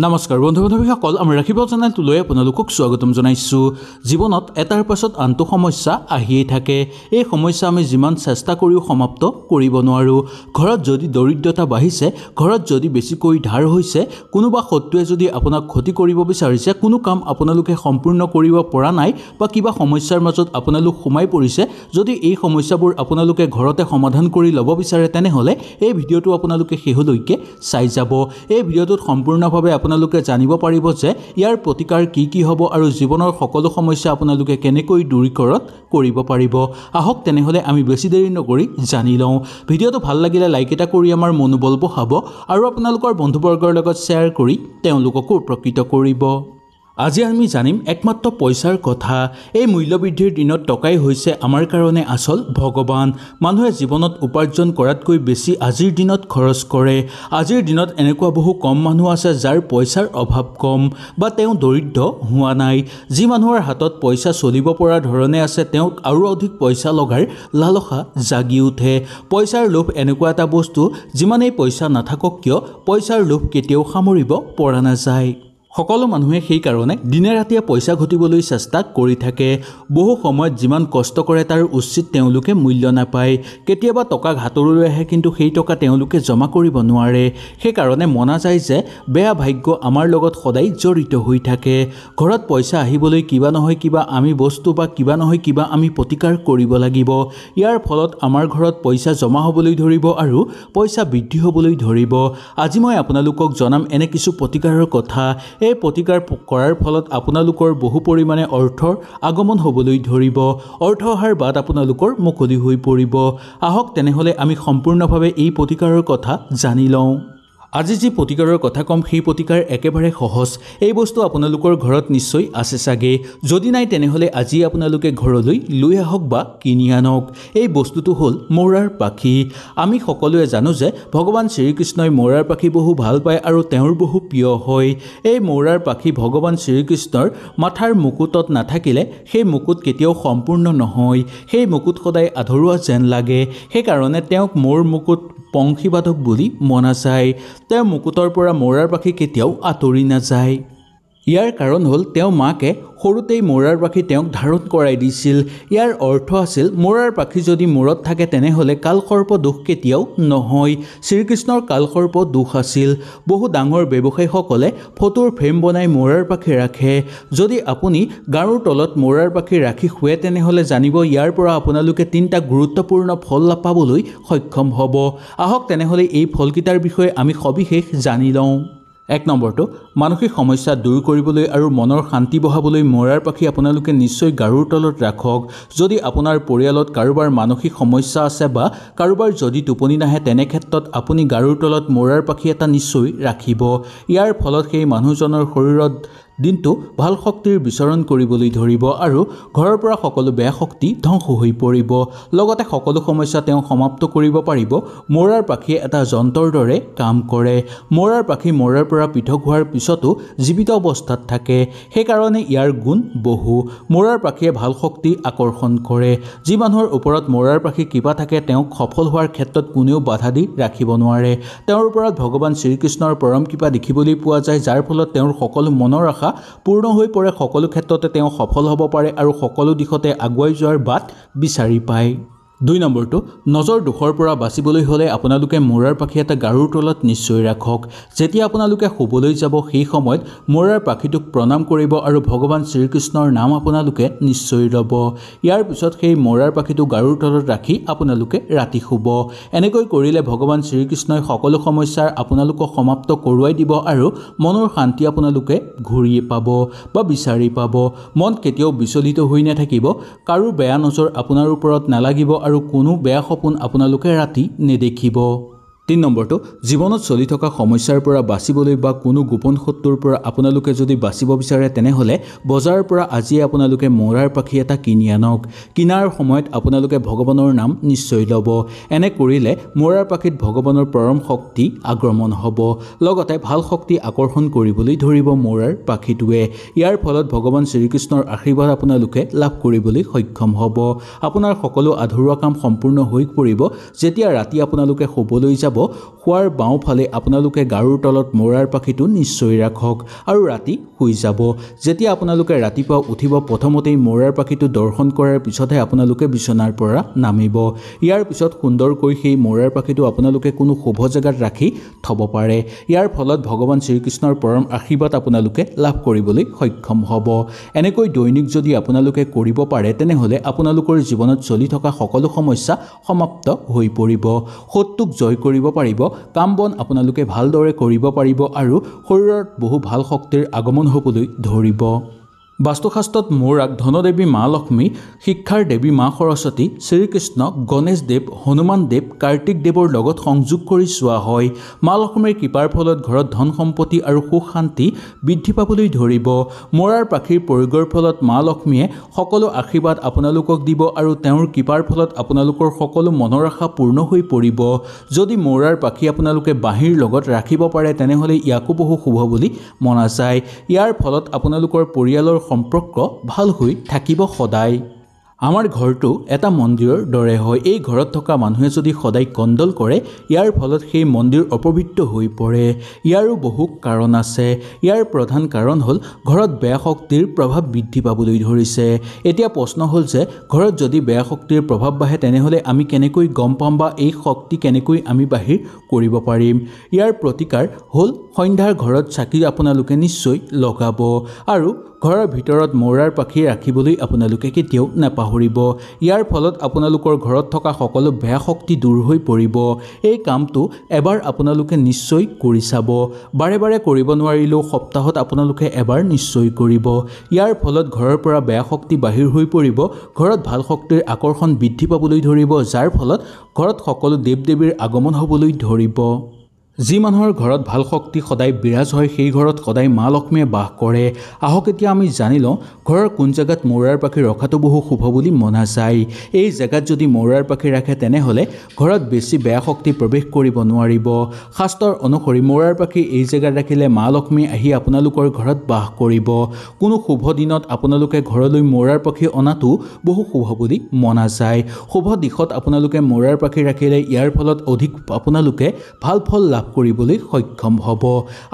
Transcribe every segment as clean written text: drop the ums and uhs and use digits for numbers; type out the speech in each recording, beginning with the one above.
নমস্কাৰ বন্ধু বান্ধৱীসকল আমি ৰাখিব চেনেলটোলৈ আপোনালোকক স্বাগতম জনাইছোঁ। জীৱনত এটাৰ পাছত আনটো সমস্যা আহিয়েই থাকে। এই সমস্যা আমি যিমান চেষ্টা কৰিও সমাপ্ত কৰিব নোৱাৰোঁ। ঘৰত যদি দৰিদ্ৰতা বাঢ়িছে, ঘৰত যদি বেছিকৈ ধাৰ হৈছে, কোনোবা শত্ৰুৱে যদি আপোনাক ক্ষতি কৰিব বিচাৰিছে, কোনো কাম আপোনালোকে সম্পূৰ্ণ কৰিব পৰা নাই বা কিবা সমস্যাৰ মাজত আপোনালোক সোমাই পৰিছে, যদি এই সমস্যাবোৰ আপোনালোকে ঘৰতে সমাধান কৰি ল'ব বিচাৰে তেনেহ'লে এই ভিডিঅ'টো আপোনালোকে শেষলৈকে চাই যাব। এই ভিডিঅ'টোত সম্পূৰ্ণভাৱে আপোনালোকে জানিব পাৰিব যে ইয়াৰ প্ৰতিকাৰ কি হ'ব আৰু জীৱনৰ সকলো সমস্যা আপোনালোকে কেনেকৈ দূৰীকৰণ কৰিব পাৰিব। আহক তেনেহ'লে আমি বেছি দেৰি নকৰি জানি লওঁ। ভিডিঅ'টো ভাল লাগিলে লাইক এটা কৰি আমাৰ মনোবল বঢ়াব আৰু আপোনালোকৰ বন্ধুবৰ্গৰ লগত শ্বেয়াৰ কৰি তেওঁলোককো উপকৃত কৰিব। আজি আমি জানিম একমাত্ৰ পইচাৰ কথা। এই মূল্যবৃদ্ধিৰ দিনত টকাই হৈছে আমাৰ কাৰণে আচল ভগৱান। মানুহে জীৱনত উপাৰ্জন কৰাতকৈ বেছি আজিৰ দিনত খৰচ কৰে। আজিৰ দিনত এনেকুৱা বহু কম মানুহ আছে যাৰ পইচাৰ অভাৱ কম বা তেওঁ দৰিদ্ৰ হোৱা নাই। যি মানুহৰ হাতত পইচা চলিব পৰা ধৰণে আছে তেওঁক আৰু অধিক পইচা লগাৰ লালসা জাগি উঠে। পইচাৰ লোভ এনেকুৱা এটা বস্তু, যিমানেই পইচা নাথাকক কিয় পইচাৰ লোভ কেতিয়াও সামৰিব পৰা নাযায়। সকলো মানুহে সেই কাৰণে দিনে ৰাতিয়ে পইচা ঘটিবলৈ চেষ্টা কৰি থাকে। বহু সময়ত যিমান কষ্ট কৰে তাৰ উচিত তেওঁলোকে মূল্য নাপায়। কেতিয়াবা টকা হাতলৈ আহে কিন্তু সেই টকা তেওঁলোকে জমা কৰিব নোৱাৰে। সেইকাৰণে মনা যায় যে বেয়া ভাগ্য আমাৰ লগত সদায় জড়িত হৈ থাকে। ঘৰত পইচা আহিবলৈ কিবা নহয় কিবা আমি বস্তু বা কিবা নহয় কিবা আমি প্ৰতিকাৰ কৰিব লাগিব। ইয়াৰ ফলত আমাৰ ঘৰত পইচা জমা হ'বলৈ ধৰিব আৰু পইচা বৃদ্ধি হ'বলৈ ধৰিব। আজি মই আপোনালোকক জনাম এনে কিছু প্ৰতিকাৰৰ কথা। এই প্ৰতিকাৰ কৰাৰ ফলত আপোনালোকৰ বহু পৰিমাণে অৰ্থৰ আগমন হ'বলৈ ধৰিব। অৰ্থ অহাৰ বাদ আপোনালোকৰ মুকলি হৈ পৰিব। আহক তেনেহ'লে আমি সম্পূৰ্ণভাৱে এই প্ৰতিকাৰৰ কথা জানি লওঁ। আজি যি প্ৰতিকাৰৰ কথা ক'ম সেই প্ৰতিকাৰ একেবাৰে সহজ। এই বস্তু আপোনালোকৰ ঘৰত নিশ্চয় আছে চাগে। যদি নাই তেনেহ'লে আজি আপোনালোকে ঘৰলৈ লৈ আহক বা কিনি আনক। এই বস্তুটো হ'ল মৌৰাৰ পাখি। আমি সকলোৱে জানো যে ভগৱান শ্ৰীকৃষ্ণই মৌৰাৰ পাখি বহু ভাল পায় আৰু তেওঁৰ বহু প্ৰিয় হয়। এই মৌৰাৰ পাখি ভগৱান শ্ৰীকৃষ্ণৰ মাথাৰ মুকুটত নাথাকিলে সেই মুকুট কেতিয়াও সম্পূৰ্ণ নহয়। সেই মুকুট সদায় আধৰুৱা যেন লাগে। সেইকাৰণে তেওঁক মৌৰ মুকুট পংখীবাদক বুলি মনা যায়। তেওঁ মুকুটৰ পৰা মৌৰাৰ পাখি কেতিয়াও আঁতৰি নাযায়। ইয়াৰ কাৰণ হ'ল তেওঁ মাকে সৰুতেই মৌৰাৰ পাখি তেওঁক ধাৰণ কৰাই দিছিল। ইয়াৰ অৰ্থ আছিল মৌৰাৰ পাখি যদি মূৰত থাকে তেনেহ'লে কালসৰ্প দোষ কেতিয়াও নহয়। শ্ৰীকৃষ্ণৰ কালসৰ্প দোষ আছিল। বহু ডাঙৰ ব্যৱসায়ীসকলে ফটোৰ ফ্ৰেম বনাই মৌৰাৰ পাখি ৰাখে। যদি আপুনি গাৰুৰ তলত মৌৰাৰ পাখি ৰাখি শুৱে তেনেহ'লে জানিব ইয়াৰ পৰা আপোনালোকে 3টা গুৰুত্বপূৰ্ণ ফল পাবলৈ সক্ষম হ'ব। আহক তেনেহ'লে এই ফলকেইটাৰ বিষয়ে আমি সবিশেষ জানি লওঁ। 1 নম্বৰটো, মানসিক সমস্যা দূৰ কৰিবলৈ আৰু মনৰ শান্তি বঢ়াবলৈ মৌৰাৰ পাখি আপোনালোকে নিশ্চয় গাৰুৰ তলত ৰাখক। যদি আপোনাৰ পৰিয়ালত কাৰোবাৰ মানসিক সমস্যা আছে বা কাৰোবাৰ যদি টোপনি নাহে তেনে ক্ষেত্ৰত আপুনি গাৰুৰ তলত মৌৰাৰ পাখি এটা নিশ্চয় ৰাখিব। ইয়াৰ ফলত সেই মানুহজনৰ শৰীৰত দিনটো ভাল শক্তিৰ বিচৰণ কৰিবলৈ ধৰিব আৰু ঘৰৰ পৰা সকলো বেয়া শক্তি ধ্বংস হৈ পৰিব। লগতে সকলো সমস্যা তেওঁ সমাপ্ত কৰিব পাৰিব। মৌৰাৰ পাখিয়ে এটা যন্ত্ৰৰ দৰে কাম কৰে। মৌৰাৰ পাখি মৌৰাৰ পৰা পৃথক হোৱাৰ পিছতো জীৱিত অৱস্থাত থাকে। সেইকাৰণে ইয়াৰ গুণ বহু। মৌৰাৰ পাখিয়ে ভাল শক্তি আকৰ্ষণ কৰে। যি মানুহৰ ওপৰত মৌৰাৰ পাখি কৃপা থাকে তেওঁক সফল হোৱাৰ ক্ষেত্ৰত কোনেও বাধা দি ৰাখিব নোৱাৰে। তেওঁৰ ওপৰত ভগৱান শ্ৰীকৃষ্ণৰ পৰম কৃপা দেখিবলৈ পোৱা যায়, যাৰ ফলত তেওঁৰ সকলো মনৰ আশা পূৰ্ণ হৈ পৰে। সকলো ক্ষেত্ৰতে তেওঁ সফল হ'ব পাৰে আৰু সকলো দিশতে আগুৱাই যোৱাৰ বাট বিচাৰি পায়। 2 নম্বৰটো, নজৰ দোষৰ পৰা বাচিবলৈ হ'লে আপোনালোকে মৌৰাৰ পাখি এটা গাৰুৰ তলত নিশ্চয় ৰাখক। যেতিয়া আপোনালোকে শুবলৈ যাব সেই সময়ত মৌৰাৰ পাখিটোক প্ৰণাম কৰিব আৰু ভগৱান শ্ৰীকৃষ্ণৰ নাম আপোনালোকে নিশ্চয় ল'ব। ইয়াৰ পিছত সেই মৌৰাৰ পাখিটো গাৰুৰ তলত ৰাখি আপোনালোকে ৰাতি শুব। এনেকৈ কৰিলে ভগৱান শ্ৰীকৃষ্ণই সকলো সমস্যাৰ আপোনালোকক সমাপ্ত কৰোৱাই দিব আৰু মনৰ শান্তি আপোনালোকে ঘূৰি পাব বা বিচাৰি পাব। মন কেতিয়াও বিচলিত হৈ নাথাকিব। কাৰো বেয়া নজৰ আপোনাৰ ওপৰত নালাগিব আৰু কোনো বেয়া সপোন আপোনালোকে ৰাতি নেদেখিব। 3 নম্বৰটো, জীৱনত চলি থকা সমস্যাৰ পৰা বাচিবলৈ বা কোনো গোপন শত্ৰুৰ পৰা আপোনালোকে যদি বাচিব বিচাৰে তেনেহ'লে বজাৰৰ পৰা আজিয়ে আপোনালোকে মৌৰাৰ পাখি এটা কিনি আনক। কিনাৰ সময়ত আপোনালোকে ভগৱানৰ নাম নিশ্চয় ল'ব। এনে কৰিলে মৌৰাৰ পাখিত ভগৱানৰ পৰম শক্তি আগমন হ'ব। লগতে ভাল শক্তি আকৰ্ষণ কৰিবলৈ ধৰিব মৌৰাৰ পাখিটোৱে। ইয়াৰ ফলত ভগৱান শ্ৰীকৃষ্ণৰ আশীৰ্বাদ আপোনালোকে লাভ কৰিবলৈ সক্ষম হ'ব। আপোনাৰ সকলো আধৰুৱা কাম সম্পূৰ্ণ হৈ পৰিব। যেতিয়া ৰাতি আপোনালোকে শুবলৈ যাব শোৱাৰ বাওঁফালে আপোনালোকে গাৰুৰ তলত মৰাৰ পাখিটো নিশ্চয় ৰাখক আৰু ৰাতি শুই যাব। যেতিয়া আপোনালোকে ৰাতিপুৱা উঠিব প্ৰথমতেই মৰাৰ পাখিটো দৰ্শন কৰাৰ পিছতহে আপোনালোকে বিচনাৰ পৰা নামিব। ইয়াৰ পিছত সুন্দৰকৈ সেই মৰাৰ পাখিটো আপোনালোকে কোনো শুভ জেগাত ৰাখি থ'ব পাৰে। ইয়াৰ ফলত ভগৱান শ্ৰীকৃষ্ণৰ পৰম আশীৰ্বাদ আপোনালোকে লাভ কৰিবলৈ সক্ষম হ'ব। এনেকৈ দৈনিক যদি আপোনালোকে কৰিব পাৰে তেনেহ'লে আপোনালোকৰ জীৱনত চলি থকা সকলো সমস্যা সমাপ্ত হৈ পৰিব। শত্ৰুক জয় কৰিব পাৰিব, কাম বন আপোনালোকে ভালদৰে কৰিব পাৰিব আৰু শৰীৰত বহু ভাল শক্তিৰ আগমন হ'বলৈ ধৰিব। বাস্তুশাস্ত্ৰত মৌৰাক ধনদেৱী মা লক্ষ্মী, শিক্ষাৰ দেৱী মা সৰস্বতী, শ্ৰীকৃষ্ণ, গণেশ দেৱ, হনুমান দেৱ, কাৰ্তিক দেৱৰ লগত সংযোগ কৰি চোৱা হয়। মা লক্ষ্মীৰ কৃপাৰ ফলত ঘৰত ধন সম্পত্তি আৰু সুখ শান্তি বৃদ্ধি পাবলৈ ধৰিব। মৌৰাৰ পাখিৰ প্ৰয়োগৰ ফলত মা লক্ষ্মীয়ে সকলো আশীৰ্বাদ আপোনালোকক দিব আৰু তেওঁৰ কৃপাৰ ফলত আপোনালোকৰ সকলো মনৰ আশা পূৰ্ণ হৈ পৰিব। যদি মৌৰাৰ পাখি আপোনালোকে বাঁহীৰ লগত ৰাখিব পাৰে তেনেহ'লে ইয়াকো বহু শুভ বুলি মনা যায়। ইয়াৰ ফলত আপোনালোকৰ পৰিয়ালৰ সম্পৰ্ক ভাল হৈ থাকিব সদায়। আমাৰ ঘৰটো এটা মন্দিৰৰ দৰে হয়। এই ঘৰত থকা মানুহে যদি সদায় কণ্ডল কৰে ইয়াৰ ফলত সেই মন্দিৰ অপবিত্ৰ হৈ পৰে। ইয়াৰো বহু কাৰণ আছে। ইয়াৰ প্ৰধান কাৰণ হ'ল ঘৰত বেয়া শক্তিৰ প্ৰভাৱ বৃদ্ধি পাবলৈ ধৰিছে। এতিয়া প্ৰশ্ন হ'ল যে ঘৰত যদি বেয়া শক্তিৰ প্ৰভাৱ বাঢ়ে তেনেহ'লে আমি কেনেকৈ গম পাম বা এই শক্তি কেনেকৈ আমি বাহিৰ কৰিব পাৰিম? ইয়াৰ প্ৰতিকাৰ হ'ল সন্ধ্যাৰ ঘৰত চাকি আপোনালোকে নিশ্চয় লগাব আৰু ঘৰৰ ভিতৰত মৌৰাৰ পাখি ৰাখিবলৈ আপোনালোকে কেতিয়াও নাপাহৰিব। ইয়াৰ ফলত আপোনালোকৰ ঘৰত থকা সকলো বেয়া শক্তি দূৰ হৈ পৰিব। এই কামটো এবাৰ আপোনালোকে নিশ্চয় কৰি চাব। বাৰে বাৰে কৰিব নোৱাৰিলেও সপ্তাহত আপোনালোকে এবাৰ নিশ্চয় কৰিব। ইয়াৰ ফলত ঘৰৰ পৰা বেয়া শক্তি বাহিৰ হৈ পৰিব। ঘৰত ভাল শক্তিৰ আকৰ্ষণ বৃদ্ধি পাবলৈ ধৰিব, যাৰ ফলত ঘৰত সকলো দেৱ দেৱীৰ আগমন হ'বলৈ ধৰিব। যি মানুহৰ ঘৰত ভাল শক্তি সদায় বিৰাজ হয় সেই ঘৰত সদায় মা লক্ষ্মীয়ে বাস কৰে। আহক এতিয়া আমি জানি লওঁ ঘৰৰ কোন জেগাত মৌৰাৰ পাখি ৰখাটো বহু শুভ বুলি মনা যায়। এই জেগাত যদি মৌৰাৰ পাখি ৰাখে তেনেহ'লে ঘৰত বেছি বেয়া শক্তি প্ৰৱেশ কৰিব নোৱাৰিব। শাস্ত্ৰৰ অনুসৰি মৌৰাৰ পাখি এই জেগাত ৰাখিলে মা লক্ষ্মী আহি আপোনালোকৰ ঘৰত বাস কৰিব। কোনো শুভ দিনত আপোনালোকে ঘৰলৈ মৌৰাৰ পাখি অনাটো বহু শুভ বুলি মনা যায়। শুভ দিশত আপোনালোকে মৌৰাৰ পাখি ৰাখিলে ইয়াৰ ফলত অধিক আপোনালোকে ভাল ফল লাভ কৰিবলৈ সক্ষম হ'ব।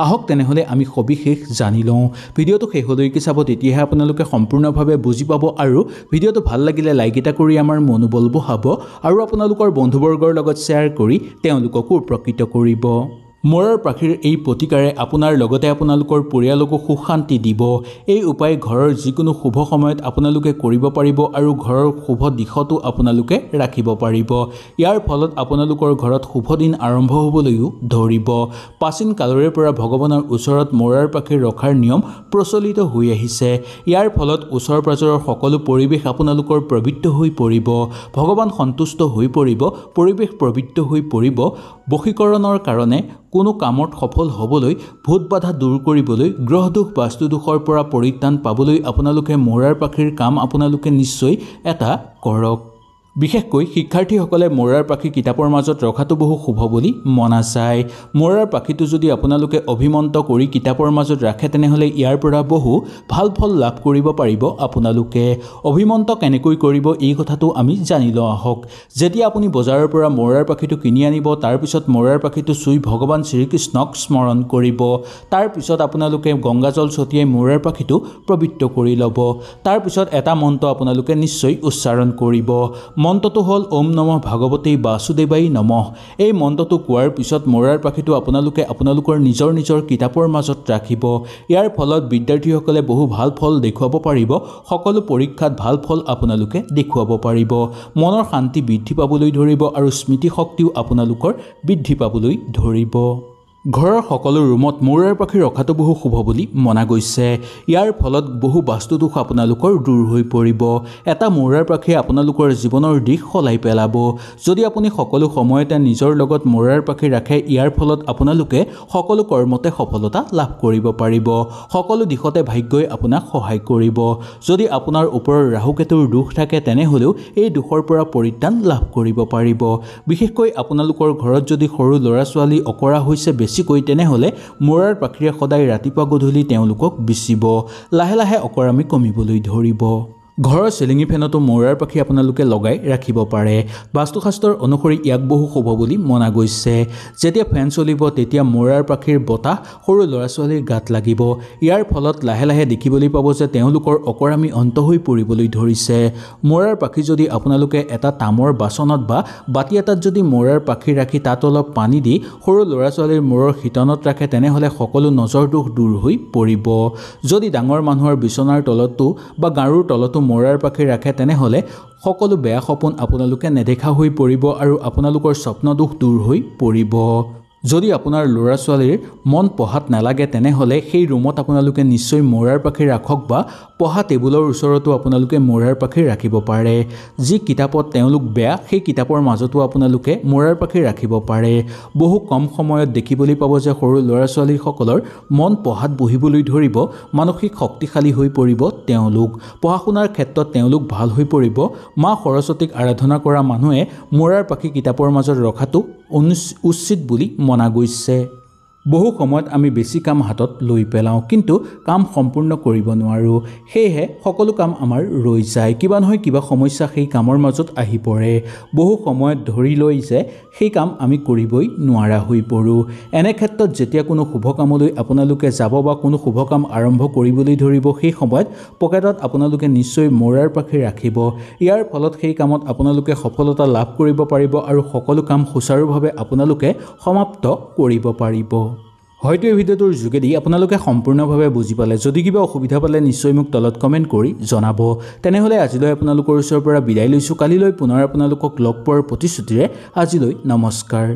আহক তেনেহ'লে আমি সবিশেষ জানি লওঁ। ভিডিঅ'টো শেষলৈকে চাব, তেতিয়াহে আপোনালোকে সম্পূৰ্ণভাৱে বুজি পাব আৰু ভিডিঅ'টো ভাল লাগিলে লাইক এটা কৰি আমাৰ মনোবল বঢ়াব আৰু আপোনালোকৰ বন্ধুবৰ্গৰ লগত শ্বেয়াৰ কৰি তেওঁলোককো উপকৃত কৰিব। মৌৰাৰ পাখিৰ এই প্ৰতিকাৰে আপোনাৰ লগতে আপোনালোকৰ পৰিয়ালকো সুখ শান্তি দিব। এই উপায় ঘৰৰ যিকোনো শুভ সময়ত আপোনালোকে কৰিব পাৰিব আৰু ঘৰৰ শুভ দিশতো আপোনালোকে ৰাখিব পাৰিব। ইয়াৰ ফলত আপোনালোকৰ ঘৰত শুভ দিন আৰম্ভ হ'বলৈও ধৰিব। প্ৰাচীন কালৰে পৰা ভগৱানৰ ওচৰত মৌৰাৰ পাখি ৰখাৰ নিয়ম প্ৰচলিত হৈ আহিছে। ইয়াৰ ফলত ওচৰ পাজৰৰ সকলো পৰিৱেশ আপোনালোকৰ পবিত্ৰ হৈ পৰিব। ভগৱান সন্তুষ্ট হৈ পৰিব, পৰিৱেশ পবিত্ৰ হৈ পৰিব। বশীকৰণৰ কাৰণে কোনো কামত সফল হ'বলৈ, ভূত বাধা দূৰ কৰিবলৈ, গ্ৰহ দোষ বাস্তু দোষৰ পৰা পৰিত্ৰাণ পাবলৈ আপোনালোকে মৌৰাৰ পাখিৰ কাম আপোনালোকে নিশ্চয় এটা কৰক। বিশেষকৈ শিক্ষাৰ্থীসকলে মৌৰাৰ পাখি কিতাপৰ মাজত ৰখাটো বহু শুভ বুলি মনা যায়। মৌৰাৰ পাখিটো যদি আপোনালোকে অভিমন্ত কৰি কিতাপৰ মাজত ৰাখে তেনেহ'লে ইয়াৰ পৰা বহু ভাল ফল লাভ কৰিব পাৰিব আপোনালোকে। অভিমন্ত কেনেকৈ কৰিব এই কথাটো আমি জানি লওঁ আহক। যেতিয়া আপুনি বজাৰৰ পৰা মৌৰাৰ পাখিটো কিনি আনিব তাৰপিছত মৌৰাৰ পাখিটো চুই ভগৱান শ্ৰীকৃষ্ণক স্মৰণ কৰিব। তাৰপিছত আপোনালোকে গংগাজল ছটিয়াই মৌৰাৰ পাখিটো পবিত্ৰ কৰি ল'ব। তাৰপিছত এটা মন্ত্ৰ আপোনালোকে নিশ্চয় উচ্চাৰণ কৰিব। মন্ত্ৰটো হ'ল ওম নমঃ ভাগৱতে বাসুদেৱাই নমঃ। এই মন্ত্ৰটো কোৱাৰ পিছত মৌৰাৰ পাখিটো আপোনালোকে আপোনালোকৰ নিজৰ নিজৰ কিতাপৰ মাজত ৰাখিব। ইয়াৰ ফলত বিদ্যাৰ্থীসকলে বহু ভাল ফল দেখুৱাব পাৰিব। সকলো পৰীক্ষাত ভাল ফল আপোনালোকে দেখুৱাব পাৰিব। মনৰ শান্তি বৃদ্ধি পাবলৈ ধৰিব আৰু স্মৃতিশক্তিও আপোনালোকৰ বৃদ্ধি পাবলৈ ধৰিব। ঘৰৰ সকলো ৰুমত মৌৰাৰ পাখি ৰখাটো বহু শুভ বুলি মনা গৈছে। ইয়াৰ ফলত বহু বাস্তুদোষ আপোনালোকৰ দূৰ হৈ পৰিব। এটা মৌৰাৰ পাখিয়ে আপোনালোকৰ জীৱনৰ দিশ সলাই পেলাব। যদি আপুনি সকলো সময়তে নিজৰ লগত মৌৰাৰ পাখি ৰাখে ইয়াৰ ফলত আপোনালোকে সকলো কৰ্মতে সফলতা লাভ কৰিব পাৰিব। সকলো দিশতে ভাগ্যই আপোনাক সহায় কৰিব। যদি আপোনাৰ ওপৰত ৰাহুকেতুৰ দোষ থাকে তেনেহ'লেও এই দোষৰ পৰা পৰিত্ৰাণ লাভ কৰিব পাৰিব। বিশেষকৈ আপোনালোকৰ ঘৰত যদি সৰু ল'ৰা ছোৱালী অকৰা হৈছে বেছিকৈ তেনেহ'লে মৌৰাৰ পাখিৰে সদায় ৰাতিপুৱা গধূলি তেওঁলোকক বিচিব। লাহে লাহে অকৰামি কমিবলৈ ধৰিব। ঘৰৰ চিলিঙি ফেনতো মৌৰাৰ পাখি আপোনালোকে লগাই ৰাখিব পাৰে। বাস্তুশাস্ত্ৰৰ অনুসৰি ইয়াক বহু শুভ বুলি মনা গৈছে। যেতিয়া ফেন চলিব তেতিয়া মৌৰাৰ পাখিৰ বতাহ সৰু ল'ৰা ছোৱালীৰ গাত লাগিব। ইয়াৰ ফলত লাহে লাহে দেখিবলৈ পাব যে তেওঁলোকৰ অকৰামী অন্ত হৈ পৰিবলৈ ধৰিছে। মৌৰাৰ পাখি যদি আপোনালোকে এটা তামৰ বাচনত বা বাতি এটাত যদি মৌৰাৰ পাখি ৰাখি তাত অলপ পানী দি সৰু ল'ৰা ছোৱালীৰ মূৰৰ শীতনত ৰাখে তেনেহ'লে সকলো নজৰ দোষ দূৰ হৈ পৰিব। যদি ডাঙৰ মানুহৰ বিচনাৰ তলতো বা গাৰুৰ তলতো মৌৰাৰ পাখি ৰাখে তেনেহ'লে সকলো বেয়া সপোন আপোনালোকে নেদেখা হৈ পৰিব আৰু আপোনালোকৰ স্বপ্ন দোষ দূৰ হৈ পৰিব। যদি আপোনাৰ ল'ৰা ছোৱালীৰ মন পঢ়াত নালাগে তেনেহ'লে সেই ৰুমত আপোনালোকে নিশ্চয় মৌৰাৰ পাখি ৰাখক বা পঢ়া টেবুলৰ ওচৰতো আপোনালোকে মৌৰাৰ পাখি ৰাখিব পাৰে। যি কিতাপত তেওঁলোক বেয়া সেই কিতাপৰ মাজতো আপোনালোকে মৌৰাৰ পাখি ৰাখিব পাৰে। বহু কম সময়ত দেখিবলৈ পাব যে সৰু ল'ৰা ছোৱালীসকলৰ মন পঢ়াত বহিবলৈ ধৰিব, মানসিক শক্তিশালী হৈ পৰিব তেওঁলোক। পঢ়া শুনাৰ ক্ষেত্ৰত তেওঁলোক ভাল হৈ পৰিব। মা সৰস্বতীক আৰাধনা কৰা মানুহে মৌৰাৰ পাখি কিতাপৰ মাজত ৰখাটো উচিত বুলি মনা গৈছে। বহু সময়ত আমি বেছি কাম হাতত লৈ পেলাওঁ কিন্তু কাম সম্পূৰ্ণ কৰিব নোৱাৰোঁ। সেয়েহে সকলো কাম আমাৰ ৰৈ যায়। কিবা নহয় কিবা সমস্যা সেই কামৰ মাজত আহি পৰে। বহু সময়ত ধৰি লৈ যে সেই কাম আমি কৰিবই নোৱাৰা হৈ পৰোঁ। এনে ক্ষেত্ৰত যেতিয়া কোনো শুভ কামলৈ আপোনালোকে যাব বা কোনো শুভ কাম আৰম্ভ কৰিবলৈ ধৰিব সেই সময়ত পকেটত আপোনালোকে নিশ্চয় মৌৰাৰ পাখি ৰাখিব। ইয়াৰ ফলত সেই কামত আপোনালোকে সফলতা লাভ কৰিব পাৰিব আৰু সকলো কাম সুচাৰুভাৱে আপোনালোকে সমাপ্ত কৰিব পাৰিব। হয়তো এই ভিডিঅ'টোৰ যোগেদি আপোনালোকে সম্পূৰ্ণভাৱে বুজি পালে। যদি কিবা অসুবিধা পালে নিশ্চয় মোক তলত কমেণ্ট কৰি জনাব। তেনেহ'লে আজিলৈ আপোনালোকৰ ওচৰৰ পৰা বিদায় লৈছোঁ। কালিলৈ পুনৰ আপোনালোকক লগ পোৱাৰ প্ৰতিশ্ৰুতিৰে আজিলৈ নমস্কাৰ।